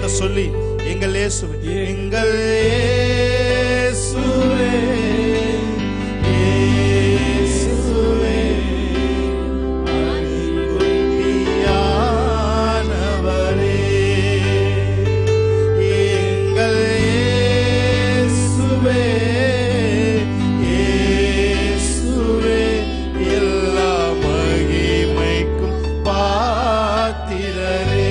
நாமத்தை சொல்லி எங்கள் இயேசுவே, எங்கள் இயேசுவே, இயேசுவே ஆட்டுக்குட்டியானவரே, எங்கள் இயேசுவே, இயேசுவே எல்லா மகிமைக்கும் பாத்திரரே,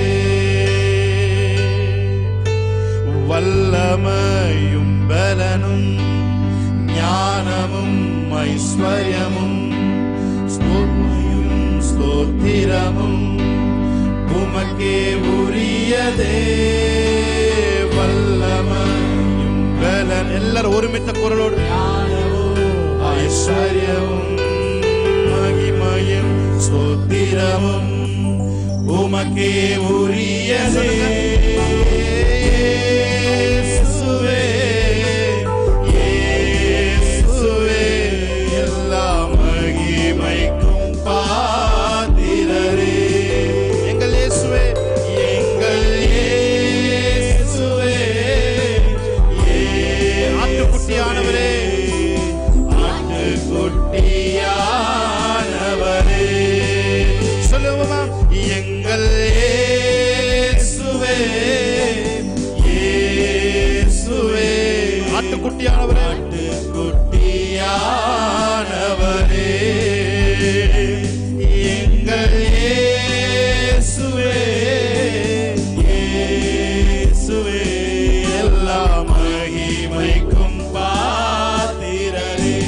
வல்லமையும் பலனும் ஞானமும் ஐஸ்வர்யமும் ஸ்தோத்திரமும் ஸ்தோத்திரமும் உமக்கே உரியதே. வல்லமையும் பலன் எல்லாரும் ஒருமித்த குரலோடு ஐஸ்வர்யமும் மகிமையும் ஸ்தோத்திரமும் உமக்கே உரியதே. இயேசுவே, இயேசுவே எல்லா மகிமைக்கும் பாத்திரரே, எங்கள் இயேசுவே, எங்கள் இயேசுவே, ஆட்டுக்குட்டியானவரே, ஆட்டுக்குட்டியானவரே, சொல்லுவோமா, எங்கள் இயேசுவே, இயேசுவே ஆட்டுக்குட்டியானவரே, ஆட்டுக்குட்டியானவரே, எங்கள் இயேசுவே, இயேசுவே எல்லா மகிமைக்கும் பாத்திரரே,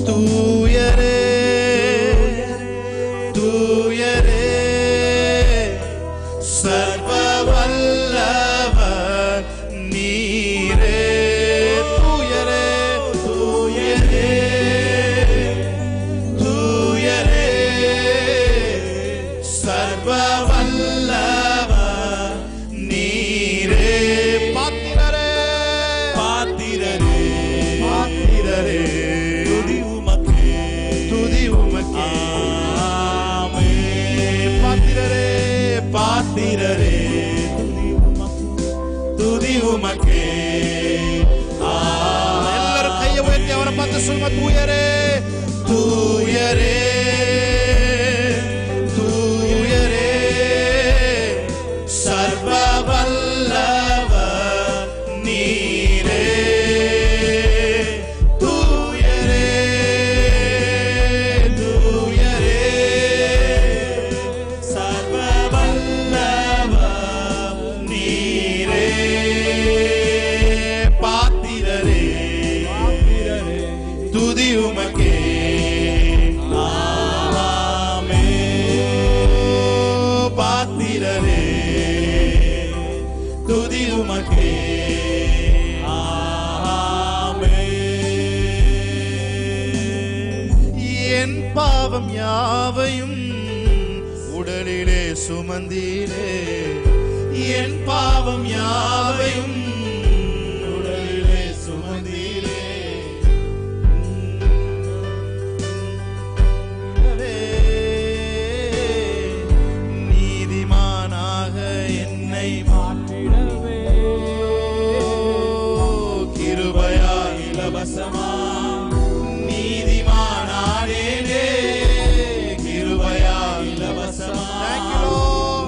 தூயரே, தூயரே சர்வ வல்லவர் நீரே, தூயரே, தூயரே, தூயரே சர்வ வல்லவர் நீரே, பாத்திரரே, பாத்திரரே, பாத்திரரே துதி உமக்கே, துதி உமக்கே, ஆமென், பாத்திரரே, பாத்திரரே துதி உமக்கே. எல்லாரும் கையை உயர்த்தி அவரை பார்த்து சொல்லுங்க, தூயரே, தூயரே, தூயரே சர்வ வல்லவர் நீரே, தூயரே, தூயரே சர்வ வல்லவர் நீரே, பாத்திரரே, துதி உமக்கே, ஆமென், பாத்திரரே, துதி உமக்கே, ஆமென். என் பாவம் யாவையும் உடலிலே சுமந்தீரே, என் பாவம் யாவையும் உடலிலே சுமந்தீரே, நீதிமானாக என்னை மாற்றிடவே, கிருபையா இலவசமா நீதிமானானேனே, கிருபையா இலவசமா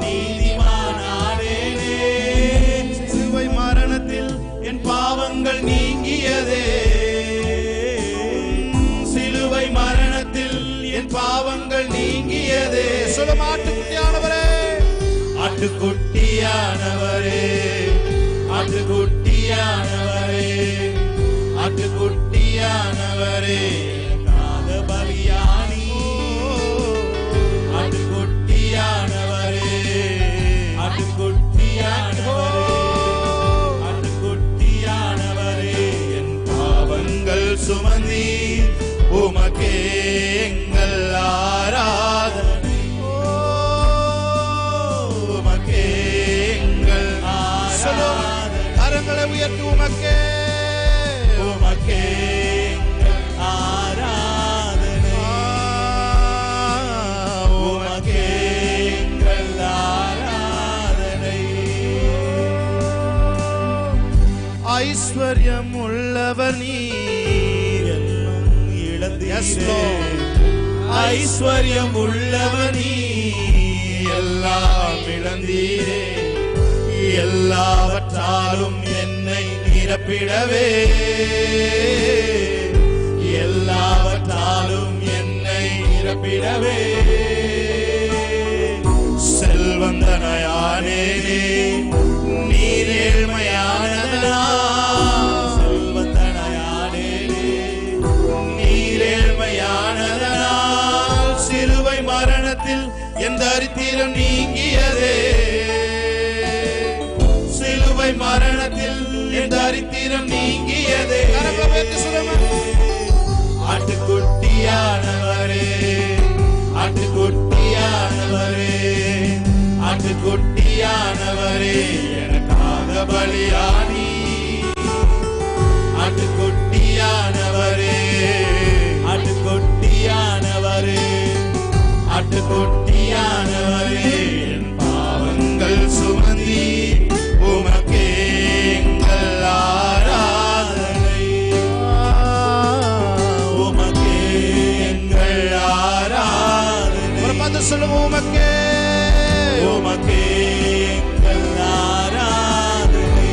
நீதிமானானேனே, சிலுவை மரணத்தில் என் பாவங்கள் நீங்கியதே, சிலுவை மரணத்தில் என் பாவங்கள் நீங்கியதே, சொல்லும் ஆட்டுக்குட்டியானவரே, ஆட்டுக்குட்டியானவரே, ஆட்டுக்குட்டியானவரே, ஆட்டுக்குட்டியானவரே பலியானி, ஆட்டுக்குட்டியானவரே, ஆட்டுக்குட்டியானவரே, ஆட்டுக்குட்டியானவரே என் பாவங்கள் சுமந்தி உமக்கே எங்கள் ஆராதனை, உமக்கே எங்கள் ஆராதனை, கரங்களை உயர்த்தி உமக்கே, உமக்கே எங்கள் ஆராதனை. ஐஸ்வர்யம் உள்ளவர் நீர், எல்லாம் இழந்தீரே. ஐஸ்வர்யம் உள்ளவர் நீர், எல்லாம் இழந்தீரே. எல்லாவற்றாலும் என்னை நிரப்பிடவே, எல்லாவற்றாலும் என்னை நிரப்பிடவே. செல்வந்தனாயானேனே நீர் ஏழ்மையானதனா, செல்வந்தனாயானேனே நீர் ஏழ்மையானதனா. சிலுவை மரணத்தில் என் தரித்திரம் நீங்கியதே, சிலுவை மரணத்தில் என் தரித்திரம் நீங்கியதே. ஆட்டுக்குட்டியானவரே, ஆட்டுக்குட்டியானவரே, ஆட்டுக்குட்டியானவரே, எனக்காக பலியானி. ஆட்டுக்குட்டியானவரே, ஆட்டுக்குட்டியானவரே, ஆட்டுக்குட்டியானவரே, என் பாவங்கள் சுமந்தி உமக்கே எங்கள் ஆராதனை, உமக்கே எங்கள் ஆராதனை. பார்த்து சொல்லுங்க, உமக்கே, உமக்கே எங்கள் ஆராதனை.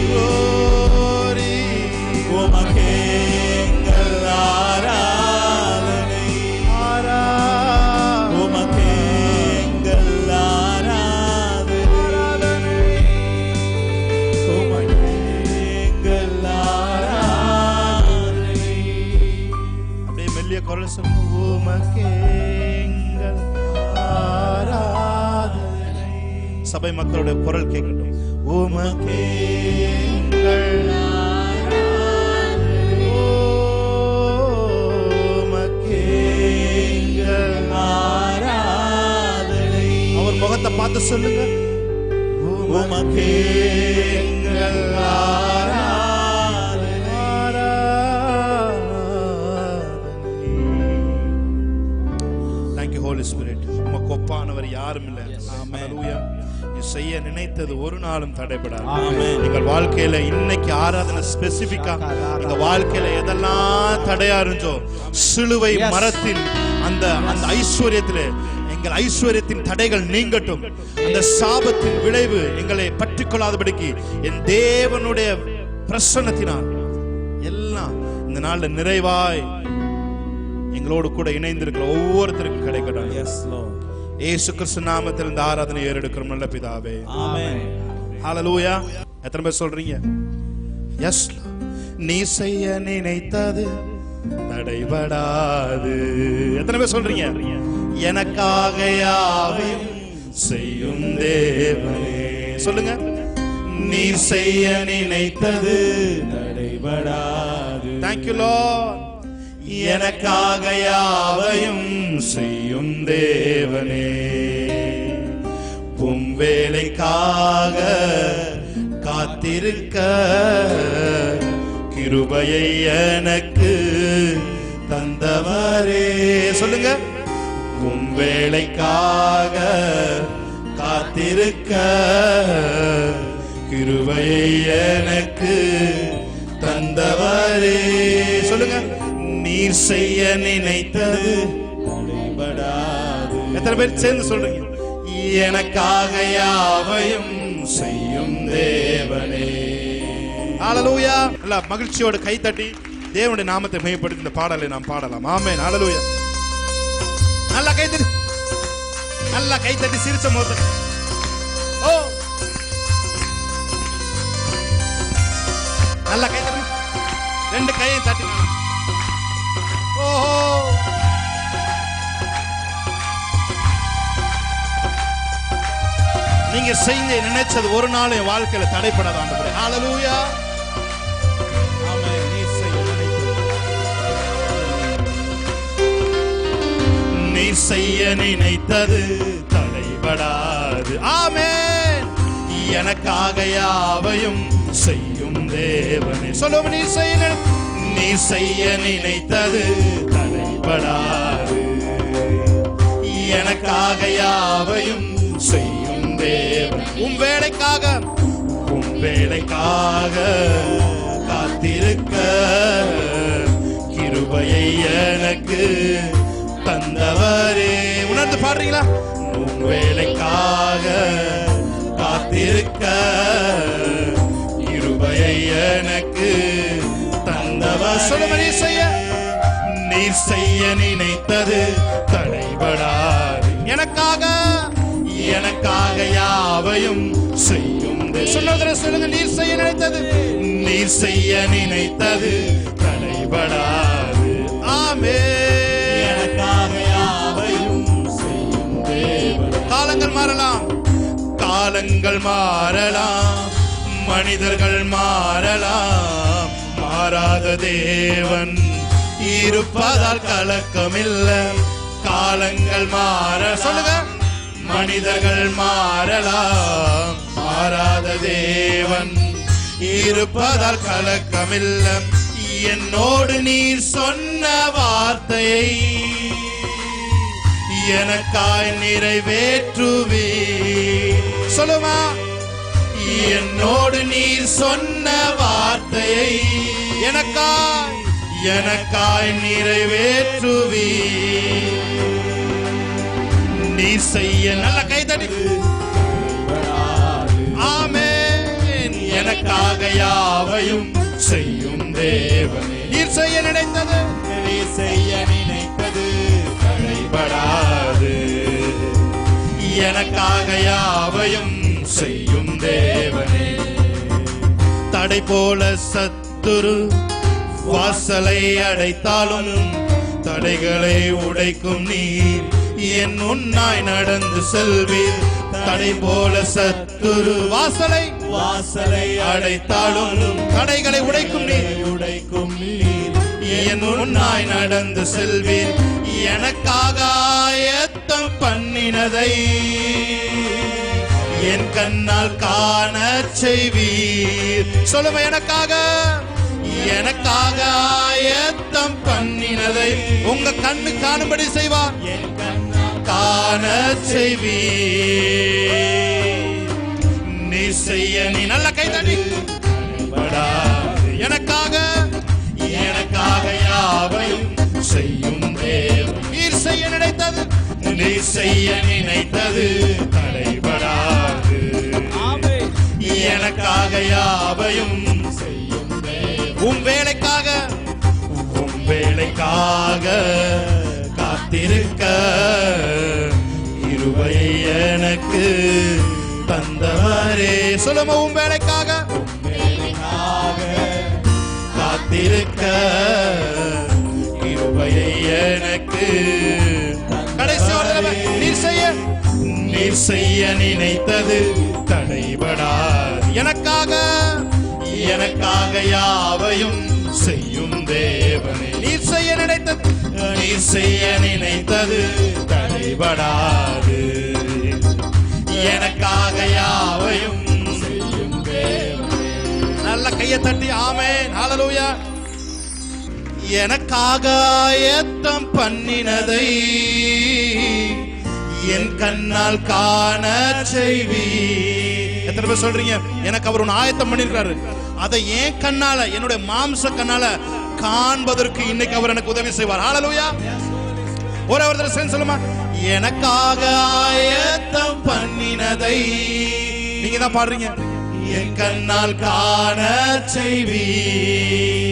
உமக்கே எங்கள் ஆராதனை, உமக்கே எங்கள் ஆராதனை, உமக்கே எங்கள் ஆராதனை. அப்படியே மெல்லிய குரல் சொல்லுங்க, உமக்கே எங்கள் ஆராதனை. சபை மக்களுடைய குரல் கேட்கட்டும். உமக்கே எங்கள் ஆராதனை, உமக்கே எங்கள் ஆராதனை. அவர் முகத்தை பார்த்து சொல்லுங்க, உமக்கே எங்கள் ஆராதனை. Thank you Holy Spirit. உமக்கு ஒப்பானவர் யாரும் இல்லை. ஹல்லேலூயா. நீ செய்ய நினைத்தது ஒரு நாளும் தடைபடாது. எங்கள் வாழ்க்கையில இன்னைக்கு ஆராதனை ஸ்பெசிபிக்கா எங்க வாழ்க்கையில எதெல்லாம் தடையா இருந்தோ சிலுவை மரத்தின் அந்த ஐஸ்வர்யத்திலே எங்கள் ஐஸ்வர்யத்தின் தடைகள் நீங்கட்டும். அந்த சாபத்தின் விளைவு எங்களை பற்றிக்கொள்ளாதபடிக்கு என் தேவனுடைய பிரசன்னத்தினால் எல்லாம் இந்த நாள்ல நிறைவாய் எங்களோடு கூட இணைந்திருக்கிற ஒவ்வொருத்தருக்கும் கிடைக்கட்டும். இயேசு கிறிஸ்து நாமத்தில் இந்த ஆராதனை ஏறெடுக்கிறோம் நல்ல பிதாவே. ஆமென். ஹல்லேலூயா. எத்தனை பேர் சொல்றீங்க? எஸ். நீ செய்ய நினைத்தது தடைபடாது. எத்தனை பேர் சொல்றீங்க? எனக்காக யாவையும் செய்யும் தேவனே. சொல்லுங்க. நீ செய்ய நினைத்தது தடைபடாது. Thank you Lord. எனக்காக யாவையும் செய்யும் தேவனே. உம் வேலைக்காக காத்திருக்க கிருபையை எனக்கு தந்தவரே. சொல்லுங்க. உம் வேலைக்காக காத்திருக்க கிருபையை எனக்கு தந்தவரே. சொல்லுங்க. நீர் செய்ய நினைத்தது தடைபடாது. எத்தனை பேர் சேர்ந்து சொல்றீங்க? எனக்காக யாவையும் செய்யும் தேவனே. ஹல்லேலூயா. நல்ல மகிழ்ச்சியோட கை தட்டி தேவனுடைய நாமத்தை மகிமைப்படுத்தி இந்த பாடலை நாம் பாடலாம். ஆமென். ஹல்லேலூயா. நல்ல கை தட்டி, நல்ல கை தட்டி சிரிச்ச முகத்தை. ஓ, நல்ல கை தட்டி, ரெண்டு கையை தட்டி. ஓஹோ, நீங்க செய்ய நினைச்சது ஒரு நாள் என் வாழ்க்கையில தடைப்படாத ஆண்டவரே. ஹல்லேலூயா. ஆமென். நீ செய்ய நினைத்தது தடைபடாது. ஆமென். எனக்காக யாவையும் செய்யும் தேவனே. சொல்லுங்க. நீ செய்ய நினைத்தது தடைபடாது. எனக்காக யாவையும் செய்யும் தேவன். உம் வேலைக்காக கிருபையை எனக்கு தந்தவரே. உணர்ந்து பாடுறீங்களா? உன் வேலைக்காக காத்திருக்க கிருபையை எனக்கு தந்தவர். சொல்லுங்க, நீர் செய்ய நினைத்தது தடைபடாது. எனக்காக யாவையும் செய்யும். சொல்லுங்க, நீர் செய்ய நினைத்தது, நீர் செய்ய நினைத்தது தடைபடாது. ஆமென். எனக்காக யாவையும் செய்யும் தேவன். காலங்கள் மாறலாம், காலங்கள் மாறலாம், மனிதர்கள் மாறலாம், மாறாத தேவன் இருப்பதால் கலக்கமில்லை. காலங்கள் மாற சொல்லுங்க, மனிதர்கள் மாறலாம், மாறாத தேவன் இருப்பதால் கலக்கமில்லை. என்னோடு நீர் சொன்ன வார்த்தையை எனக்காய் நிறைவேற்றுவே. சொல்லுமா, என்னோடு நீர் சொன்ன வார்த்தையை எனக்காய் நிறைவேற்றுவே. நீர் செய்ய நல்ல கைதடி. ஆமென். எனக்காக யாவையும் செய்யும் தேவனே. நீர் செய்ய நினைத்தது, நீர் செய்ய நினைத்தது தடைபடாது. எனக்காக யாவையும் செய்யும் தேவனே. தடை போல சத்துரு வாசலை அடைத்தாலும் தடைகளை உடைக்கும் நீர் என் முன்னாய் நடந்து செல்வீர். தடை போல சத்துரு வாசலை அடைத்தாலும் தடைகளை உடைக்கும் நீர் என் முன்னாய் நடந்து செல்வீர். எனக்காக ஆயத்தம் பண்ணினதை என் கண்ணால் காண செய்வீர். சொல்லுங்க, எனக்காக ஆயத்தம் பண்ணினதை உங்க கண்ணு காணும்படி செய்வார். என் கண்ணால் காண செய்வீர். நீ செய்ய நீ நல்ல கைதடி. எனக்காக யாவையும் செய்யும் தேவன். நீர் செய்ய நினைத்தது, நீ செய்ய நினைத்தது தடைபடாது. எனக்காக யாவையும் செய்யும் தேவன். உன் வேலைக்காக காத்திருக்க கிருபையை எனக்கு தந்தவரே. சொல்லுங்க, உன் வேலைக்காக காத்திருக்க கிருபையை எனக்கு. கடைசி ஒரு தடவை, நீர் செய்ய நினைத்தது தடைபடாது. எனக்காக யாவையும் செய்யும் தேவனே. நீர் செய்ய நினைத்தது தடைபடாது. எனக்காக யாவையும் செய்யும் தேவனே. நல்ல கையை தட்டி ஆமென், ஹல்லேலூயா. எனக்காக ஆயத்தம் பண்ணினதை என் கண்ணால் காண செய்வீர். எத்தனை பேர் சொல்றீங்க, எனக்கு அவர் ஒன்று ஆயத்தம் பண்ணிருக்காரு, அதை ஏன் கண்ணால, என்னுடைய மாம்ச கண்ணால காண்பதற்கு இன்னைக்கு அவர் எனக்கு உதவி செய்வார். ஹல்லேலூயா. ஒரே ஒரு தடவை சொல்லுமா, எனக்காக ஆயத்தம் பண்ணினதை நீங்க தான் பாடுறீங்க, என் கண்ணால் காண செய்வீர்.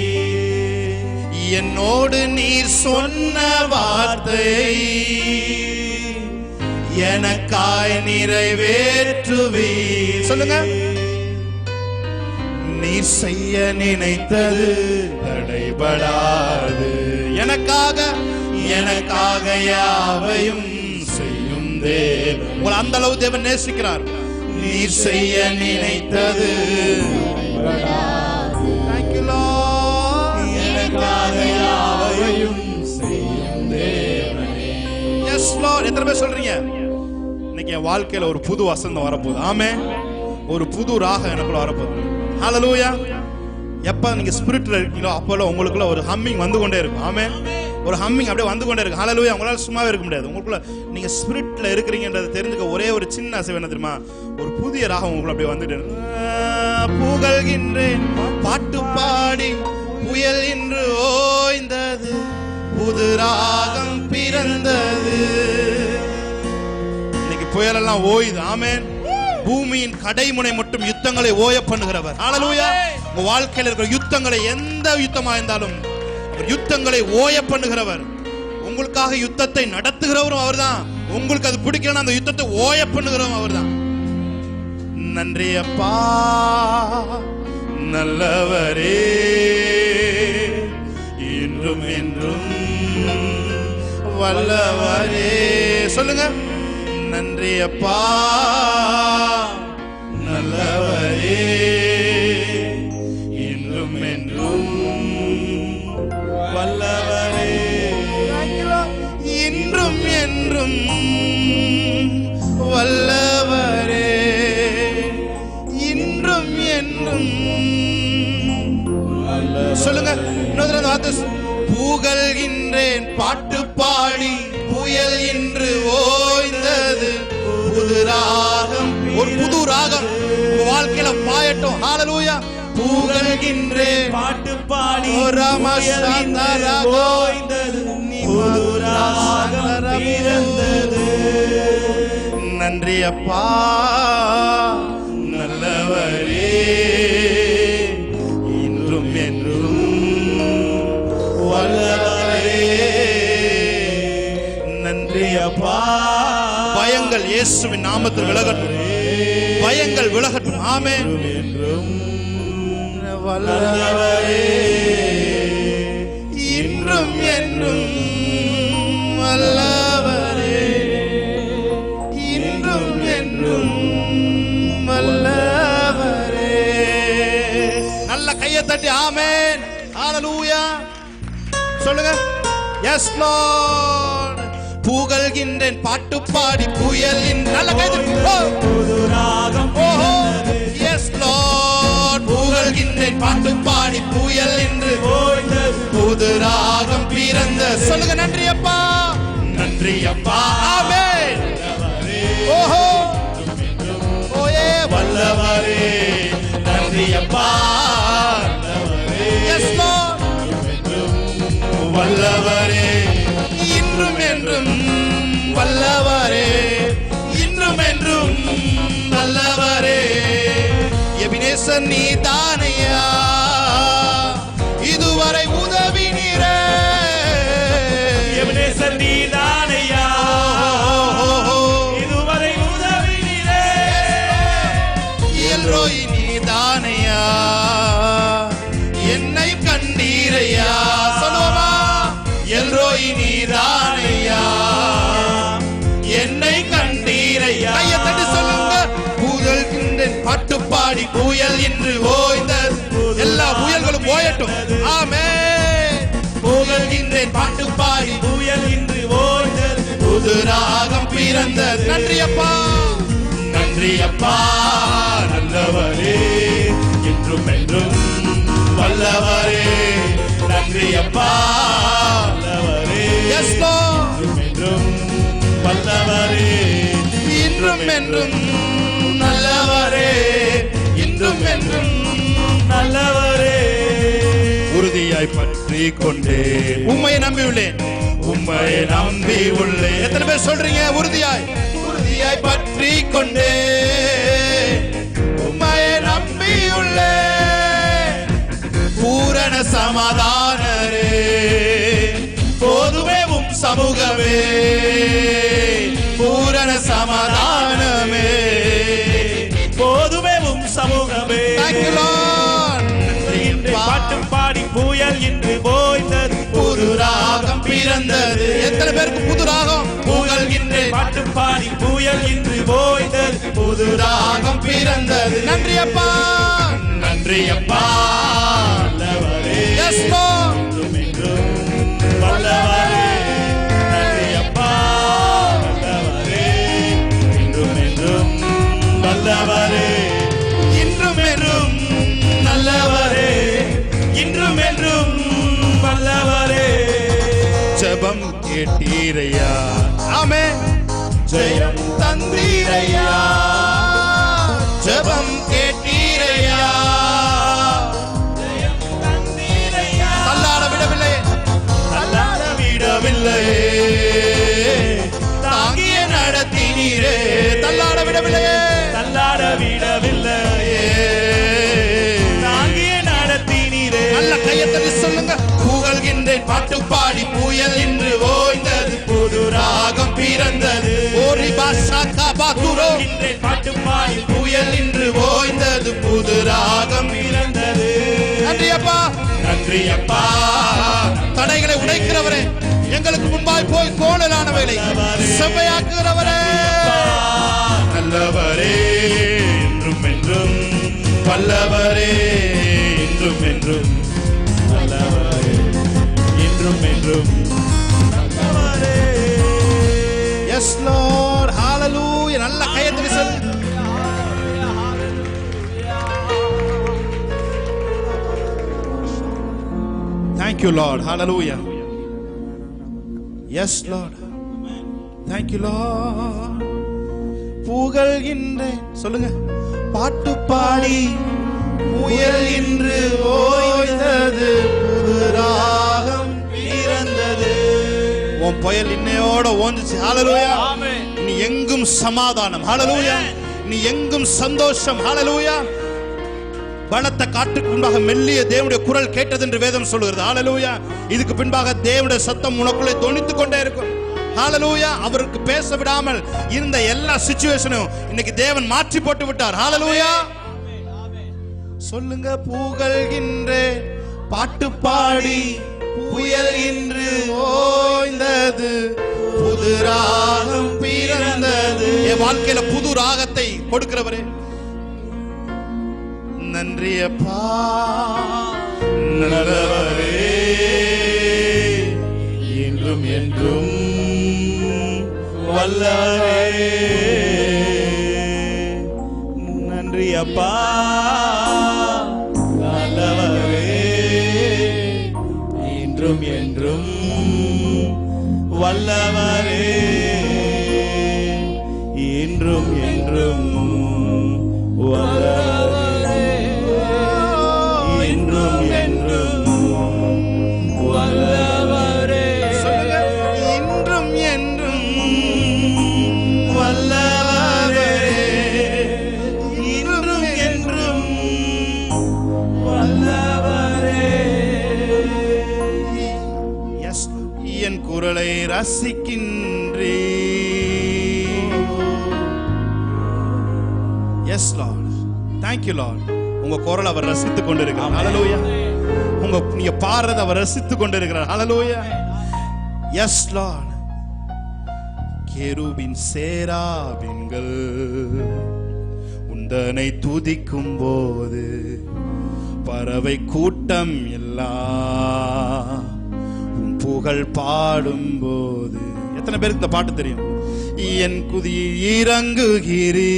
என்னோடு நீர் சொன்ன வார்த்தையை எனக்காய் நிறைவேற்றுவீர். சொல்லுங்க, நீர் செய்ய நினைத்தது தடைபடாது. எனக்காக யாவையும் செய்யும் தேவன். உங்களை அந்த அளவு தேவன் நேசிக்கிறார். நீர் செய்ய நினைத்தது Thank you, Lord. எனக்காக யாவையும் செய்யும் தேவனே. Yes, Lord. எத்தனை பேர் சொல்றீங்க, இன்னைக்கு என் வாழ்க்கையில ஒரு புது வசந்தம் வரப்போகுது. ஆமென். ஒரு புது ராகம் எனக்குள்ள வரப்போகுது. ஹல்லேலூயா. எப்ப நீங்க ஸ்பிரிட்ல இருக்கீங்களோ அப்போல உங்களுக்குள்ள ஒரு ஹம்மிங் வந்து கொண்டே இருக்கும். ஆமென். ஒரு ஹம்மிங் அப்படியே வந்து கொண்டே இருக்கு. ஹல்லேலூயா. உங்களால சும்மாவே இருக்க முடியாது. உங்களுக்குள்ள நீங்க ஸ்பிரிட்ல இருக்கிறீங்கன்றதை தெரிஞ்சுக்க ஒரே ஒரு சின்ன அசைவு என்ன தெரியுமா, ஒரு புதிய ராகம் உங்களுக்குள்ள அப்படியே வந்துட்டு புகழ்கின்றேன் பாட்டு பாடி புயல் இன்று ஓய்ந்தது, புது ராகம் பிறந்தது. இன்னைக்கு புயலெல்லாம் ஓய்து. ஆமென். பூமியின் கடைமுனை மட்டும் யுத்தங்களை ஓய பண்ணுகிறவர். ஹல்லேலூயா. உங்க வாழ்க்கையில் இருக்கிற யுத்தங்களை, எந்த யுத்தமா இருந்தாலும் யுத்தங்களை ஓய பண்ணுகிறவர். உங்களுக்காக யுத்தத்தை நடத்துகிறவரும் அவர்தான். உங்களுக்கு அது பிடிக்கலன்னா அந்த யுத்தத்தை ஓய பண்ணுகிறவரும் அவர்தான். நன்றி அப்பா நல்லவரே, இன்றும் என்றும் வல்லவரே. சொல்லுங்க. நன்றி அப்பா நல்லவரே, இன்றும் என்றும் வல்லவரே. இன்றும் என்றும் வல்லவரே, இன்றும் என்றும். சொல்லுங்க. புகழ்கின்றேன் பாட்டு பாடி, புயல் இன்று ஓய்ந்தது, புது ராகம். ஒரு புது ராகம் உங்க வாழ்க்கையில பாயட்டும். ஹல்லேலூயா. புகழ்கின்றேன் பாட்டு பாடி, புயல் இன்று ஓய்ந்தது, புது ராகம் பிறந்தது. நன்றி அப்பா நல்லவரே, இன்றும் என்றும் வல்லவரே. நன்றி அப்பா. பயங்கள் இயேசுவின் நாமத்தில் விலகட்டும். பயங்கள் விலகட்டும். ஆமென். என்றும் வல்லவரே, இன்றும் என்றும் வல்லவரே, இன்றும் என்றும் வல்லவரே. நல்ல கையை தட்டி ஆமென். ஹல்லேலூயா சொல்லுங்க. S Lord. புகழ்கின்றேன் பாட்டு பாடி, புயலின் நல்ல கை தட்டி புது ராகம். ஓஹோ. S Lord. புகழ்கின்றேன் பாட்டு பாடி, புயல் என்று ஓய்ந்தது, புது ராகம் பிறந்த. சொல்லுங்க. நன்றி அப்பா. நன்றி அப்பா. ஆமென். ஓஹோ. ஓயே வல்லவரே. நன்றி அப்பா. Yes lord. வல்லவரே, இன்றும் என்றும் வல்லவரே, இன்றும் என்றும் நல்லவரே. எபினேசர் நீதானையா இதுவரை உதவினீரே. எபினேசர் நீதானையா இதுவரை உதவினீரே. எல்ரோயி நீதானையா என்னை கண்டீரையா. சொல்லுவோமா. எல்ரோயி நீதானையா என்னை கண்டீரையா. கையை தட்டி சொல்லுங்க. புகழ்கின்றேன் பாட்டு பாடி, புயல் இன்று ஓய்ந்தது. எல்லா புயல்களும் ஓயட்டும். ஆமென். புகழ்கின்றேன் பாட்டு பாடி, புயல் இன்று ஓய்ந்தது, புது ராகம் பிறந்தது. நன்றி அப்பா. நன்றி அப்பா நல்லவரே, இன்றும் என்றும் வல்லவரே. நன்றி அப்பா நல்லவரே. Yes lord. என்றும் வல்லவரே, இன்றும் என்றும் நல்லவரே, இன்றும் என்றும் நல்லவரே. உறுதியாய் பற்றி கொண்டே உம்மை நம்பி உள்ளேன், உம்மை நம்பி உள்ளேன். எத்தனை பேர் சொல்றீங்க? உறுதியாய் உறுதியாய் பற்றி கொண்டே உம்மை நம்பி உள்ளேன். பூரண சமாதானரே போதுமே உம் சமூகமே, பூரண சமாதானமே போதுமே உம் சமூகமே. Thank you Lord. பாட்டு பாடி, புயல் இன்று ஓய்ந்தது, புது ராகம் பிறந்தது. எத்தனை பேருக்கு புது ராகம்? புகழ்கின்றேன் பாட்டு பாடி, புயல் இன்று ஓய்ந்தது, புது ராகம் பிறந்தது. நன்றி அப்பா. நன்றி அப்பா நல்லவரே. Yes lord. என்றும் என்றும் வல்லவரே. நன்றி அப்பா நல்லவரே, என்றும் என்றும் வல்லவரே. இன்றும் என்றும் நல்லவரே, இன்றும் என்றும் வல்லவரே. ஜெபம் கேட்டீரையா. ஆமென். ஜெயம் தந்தீரையா. ஜெபம் கேட்டீரையா. ஜெயம் தந்தீரையா. நடத்தினீரே, தள்ளாட விடவில்லையே, தள்ளாட விடவில்லையே, தாங்கியே நடத்தினீரே. நல்ல கையத்தட்டி சொல்லுங்க. புகழ்கின்றேன் பாட்டு பாடி, புயல் இன்று ஓய்ந்தது, புது ராகம் பிறந்தது. ஓரி பாஷா காபாதுரோ, புகழ்கின்றேன் பாட்டு பாடி, புயல் இன்று ஓய்ந்தது, புது ராகம் பிறந்தது. நன்றி அப்பா, நன்றி அப்பா. தடைகளை உடைக்கிறவரே, எங்களுக்கு முன்பாய் போய் கோணலானவைகளை செவ்வையாக்குகிறவரே, நல்லவரே, என்றும் என்றும் வல்லவரே, என்றும் என்றும் நல்லவரே, என்றும் என்றும் நல்லவரே. எஸ் லார்ட், ஹalleluya. நல்ல கையத்தட்டி சொல்லு. Thank you Lord, hallelujah. Yes Lord, thank you Lord. புகழ்கின்றேன் சொல்லுங்க. பாட்டு பாடி புயல் இன்று ஓய்ந்தது, புது ராகம் பிறந்தது. உன் புயல் இன்னையோட ஓஞ்சிச்சு. ஹalleluya. நீ எங்கும் சமாதானம். ஹalleluya. நீ எங்கும் சந்தோஷம். ஹalleluya. பலத்த காற்றுக்கு முன்பாக மெல்லிய தேவனுடைய குரல் கேட்டது என்று வேதம் சொல்லுகிறது. ஹalleluya. இதுக்கு பின்பாக தேவனுடைய சத்தம் உனக்குள்ளே தொனித்துக் கொண்டே இருக்கும். ஹalleluya. அவருக்கு பேச விடாமல் இருந்த எல்லா சிச்சுவேஷனும் இன்னைக்கு தேவன் மாற்றி போட்டு விட்டார். ஹalleluya. சொல்லுங்க. புகழ்கின்றேன் பாட்டு பாடி புயல் இன்று ஓய்ந்தது, புது ராகம் பிறந்தது. என் வாழ்க்கையில புது ராகத்தை கொடுக்கிறவரே நன்றி அப்பா, நல்லவரே, என்றும் என்றும் வல்லவரே. நன்றி அப்பா, நல்லவரே, என்றும் என்றும் வல்லவரே, என்றும் என்றும் வல்லவரே, என்றும் என்றும் வல்லவரே. இன்றும் என்றும் வல்லவரே, இன்றும் என்றும் வல்லவரே. எஸ், என் குரலை ரசிக்கின்றே. Yes lord, thank you lord. உங்க குரல் அவர் ரசித்துக் கொண்டிருக்கிறார். ஹalleluya. நீங்க பாடுறத அவர் ரசித்துக் கொண்டிருக்கிறார். ஹalleluya. S Lord. கேருபின் சேராபின்கள் உந்தனை துதிக்கும் போது, பறவை கூட்டம் எல்லாம் உன் புகழ் பாடும் போது. எத்தனை பேருக்கு இந்த பாட்டு தெரியும்? என் குதியில் இறங்குகிறீ,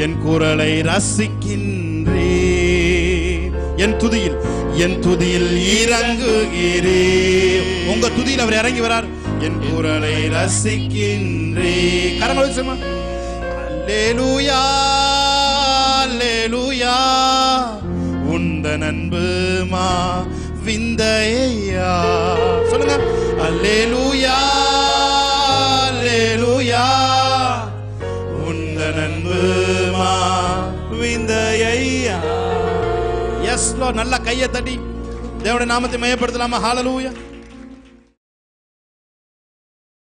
என் குரலை ரசிக்கின்றே. என் துதியில் இறங்குகிறே. உங்க துதியில் அவர் இறங்கி வரார். என் குரலை ரசிக்கின்றே. கரங்களை சொல்லுமா. அல்லேலூயா, அல்லேலூயா, உந்தன் அன்புமா விந்தையா. சொல்லுங்க. அல்லேலூயா, அல்லேலூயா, உந்தன் அன்புமா விந்தையா. S Lord. நல்ல கையை தட்டி தேவனுடைய நாமத்தை மையப்படுத்தலாமா? ஹalleluya.